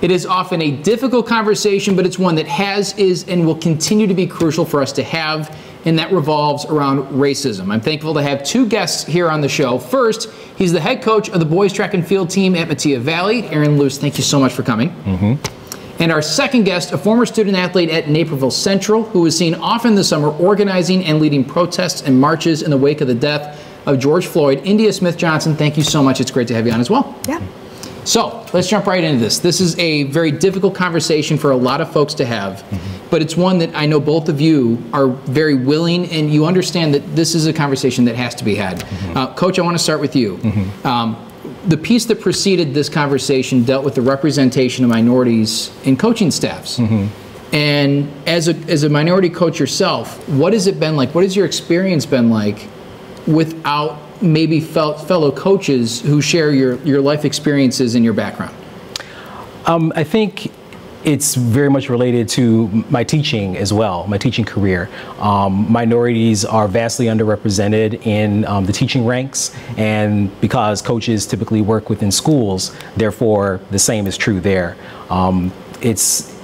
It is often a difficult conversation, but it's one that has, is, and will continue to be crucial for us to have, and that revolves around racism. I'm thankful to have two guests here on the show. First, he's the head coach of the boys track and field team at Metea Valley. Aaron Luce, thank you so much for coming. And our second guest, a former student athlete at Naperville Central, who was seen often this summer organizing and leading protests and marches in the wake of the death of George Floyd. Indya Smith-Johnson, thank you so much. It's great to have you on as well. Yeah. So let's jump right into this. This is a very difficult conversation for a lot of folks to have, but it's one that I know both of you are very willing, and you understand that this is a conversation that has to be had. Coach, I want to start with you. The piece that preceded this conversation dealt with the representation of minorities in coaching staffs. And as a minority coach yourself, what has it been like? What has your experience been like without maybe fellow coaches who share your life experiences and your background? I think it's very much related to my teaching as well, my teaching career. Minorities are vastly underrepresented in the teaching ranks, and because coaches typically work within schools, therefore the same is true there. It's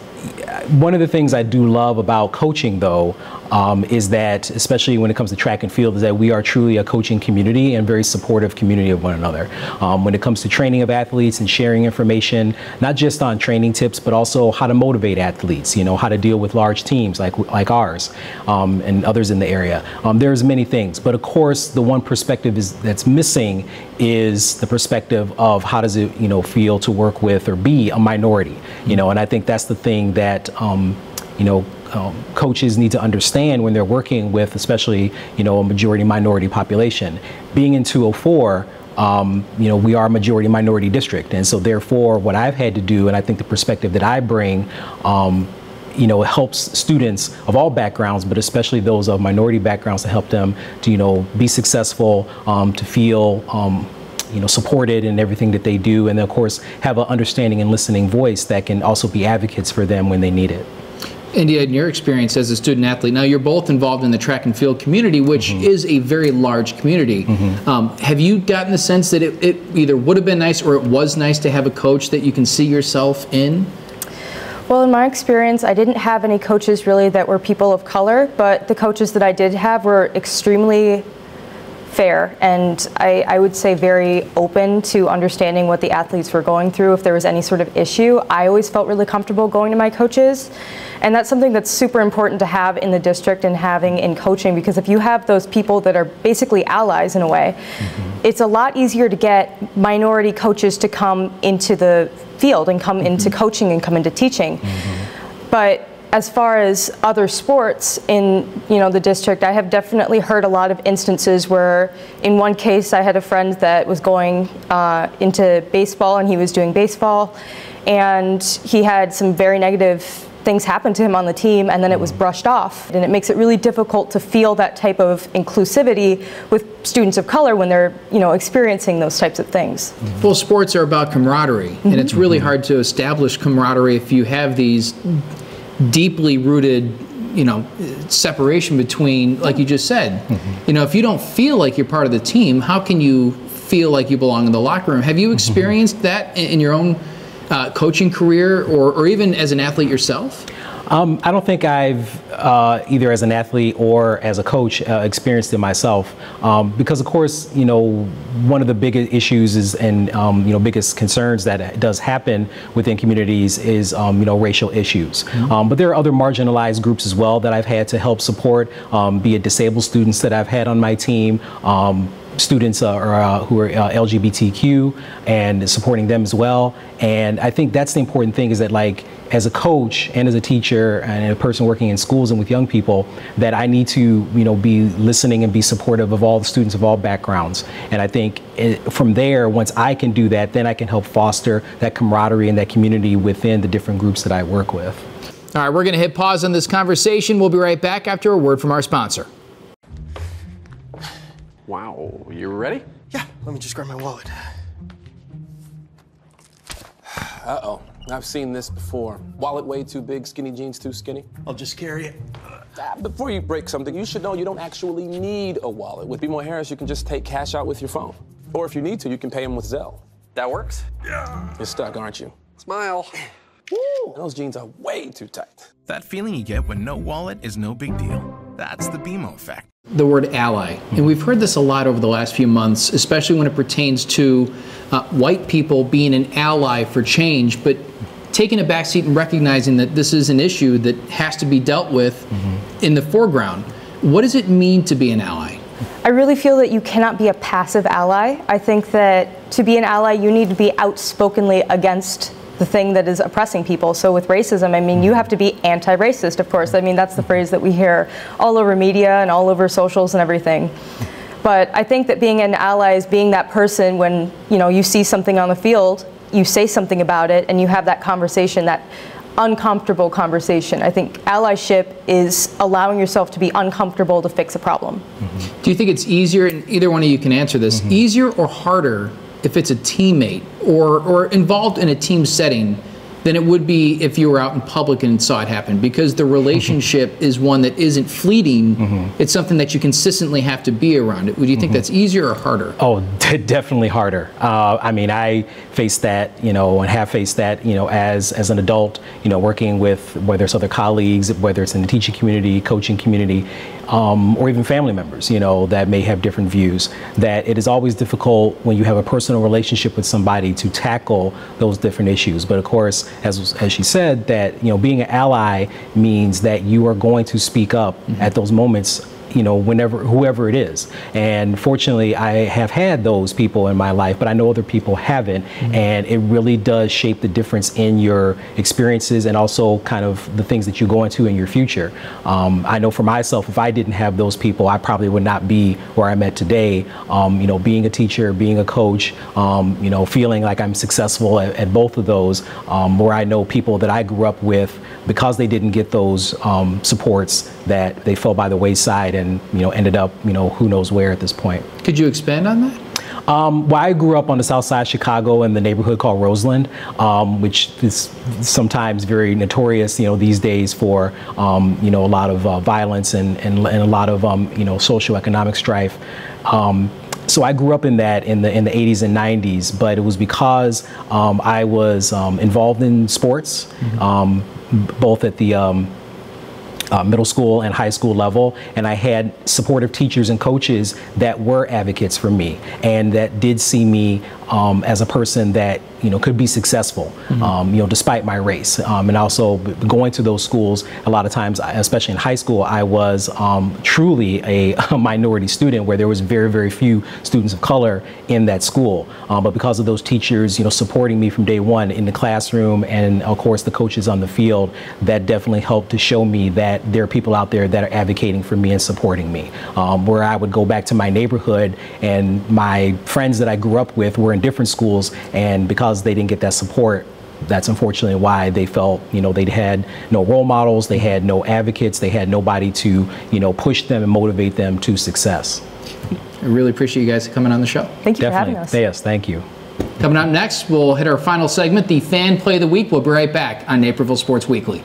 one of the things I do love about coaching, though, is that, especially when it comes to track and field, is that we are truly a coaching community and very supportive community of one another. When it comes to training of athletes and sharing information, not just on training tips, but also how to motivate athletes, how to deal with large teams like ours and others in the area. There's many things, but of course, the one perspective that's missing is the perspective of how does it, feel to work with or be a minority, and I think that's the thing that, coaches need to understand when they're working with, especially, a majority minority population. Being in 204, we are a majority minority district. And so therefore what I've had to do, and I think the perspective that I bring, helps students of all backgrounds, but especially those of minority backgrounds, to help them to, be successful, to feel, supported in everything that they do, and of course have an understanding and listening voice that can also be advocates for them when they need it. Indya, in your experience as a student athlete, now you're both involved in the track and field community, which is a very large community. Have you gotten the sense that it either would have been nice or it was nice to have a coach that you can see yourself in? Well, in my experience, I didn't have any coaches really that were people of color, but the coaches that I did have were extremely fair, and I would say very open to understanding what the athletes were going through. If there was any sort of issue, I always felt really comfortable going to my coaches, and that's something that's super important to have in the district and having in coaching, because if you have those people that are basically allies in a way, it's a lot easier to get minority coaches to come into the field and come into coaching and come into teaching. But as far as other sports in the district, I have definitely heard a lot of instances where, in one case, I had a friend that was going into baseball, and he was doing baseball, and he had some very negative things happen to him on the team, and then it was brushed off. And it makes it really difficult to feel that type of inclusivity with students of color when they're experiencing those types of things. Well, sports are about camaraderie, and it's really hard to establish camaraderie if you have these deeply rooted, separation between, like you just said, if you don't feel like you're part of the team, how can you feel like you belong in the locker room? Have you experienced that in your own coaching career, or even as an athlete yourself? I don't think I've either as an athlete or as a coach experienced it myself, because of course, one of the biggest issues is, and biggest concerns that does happen within communities is racial issues. But there are other marginalized groups as well that I've had to help support, be it disabled students that I've had on my team, students who are LGBTQ, and supporting them as well. And I think that's the important thing, is that, like, as a coach and as a teacher and a person working in schools and with young people, that I need to be listening and be supportive of all the students of all backgrounds. And I think from there, once I can do that, then I can help foster that camaraderie and that community within the different groups that I work with. All right, we're going to hit pause on this conversation. We'll be right back after a word from our sponsor. Wow, you ready? Yeah, let me just grab my wallet. Uh-oh, I've seen this before. Wallet way too big, skinny jeans too skinny. I'll just carry it. Before you break something, you should know you don't actually need a wallet. With BMO Harris, you can just take cash out with your phone. Or if you need to, you can pay them with Zelle. That works? Yeah. You're stuck, aren't you? Smile. Woo! And those jeans are way too tight. That feeling you get when no wallet is no big deal. That's the BMO effect. The word ally. And we've heard this a lot over the last few months, especially when it pertains to white people being an ally for change, but taking a backseat and recognizing that this is an issue that has to be dealt with in the foreground. What does it mean to be an ally? I really feel that you cannot be a passive ally. I think that to be an ally, you need to be outspokenly against the thing that is oppressing people. So with racism, I mean, you have to be anti-racist, of course. I mean, that's the phrase that we hear all over media and all over socials and everything. But I think that being an ally is being that person when, you know, you see something on the field, you say something about it, and you have that conversation, that uncomfortable conversation. I think allyship is allowing yourself to be uncomfortable to fix a problem. Do you think it's easier, and either one of you can answer this, easier or harder if it's a teammate or involved in a team setting than it would be if you were out in public and saw it happen? Because the relationship is one that isn't fleeting. It's something that you consistently have to be around. Would you think that's easier or harder? Oh, definitely harder. I mean, I faced that, you know, and have faced that, you know, as an adult, you know, working with whether it's other colleagues, whether it's in the teaching community, coaching community, or even family members, you know, that may have different views, that it is always difficult when you have a personal relationship with somebody to tackle those different issues. But of course, as she said, that, you know, being an ally means that you are going to speak up at those moments, you know, whenever, whoever it is. And fortunately, I have had those people in my life, but I know other people haven't. And it really does shape the difference in your experiences and also kind of the things that you go into in your future. I know for myself, if I didn't have those people, I probably would not be where I'm at today. You know, being a teacher, being a coach, you know, feeling like I'm successful at both of those, where I know people that I grew up with, because they didn't get those supports, that they fell by the wayside and, you know, ended up, you know, who knows where at this point. Could you expand on that? Well, I grew up on the south side of Chicago in the neighborhood called Roseland, which is sometimes very notorious, you know, these days for, you know, a lot of violence and a lot of, you know, socioeconomic strife. So I grew up in that in the 80s and 90s, but it was because I was involved in sports, both at the middle school and high school level, and I had supportive teachers and coaches that were advocates for me and that did see me as a person that, you know, could be successful, you know, despite my race. And also going to those schools, a lot of times, especially in high school, I was truly a minority student where there was very, very few students of color in that school. But because of those teachers, you know, supporting me from day one in the classroom and of course the coaches on the field, that definitely helped to show me that there are people out there that are advocating for me and supporting me. Where I would go back to my neighborhood and my friends that I grew up with were in different schools, and because they didn't get that support, that's unfortunately why they felt, you know, they had no role models, they had no advocates, they had nobody to, you know, push them and motivate them to success. I really appreciate you guys coming on the show. Thank you for having us. Yes, thank you. Coming up next, we'll hit our final segment, the Fan Play of the Week. We'll be right back on Naperville Sports Weekly.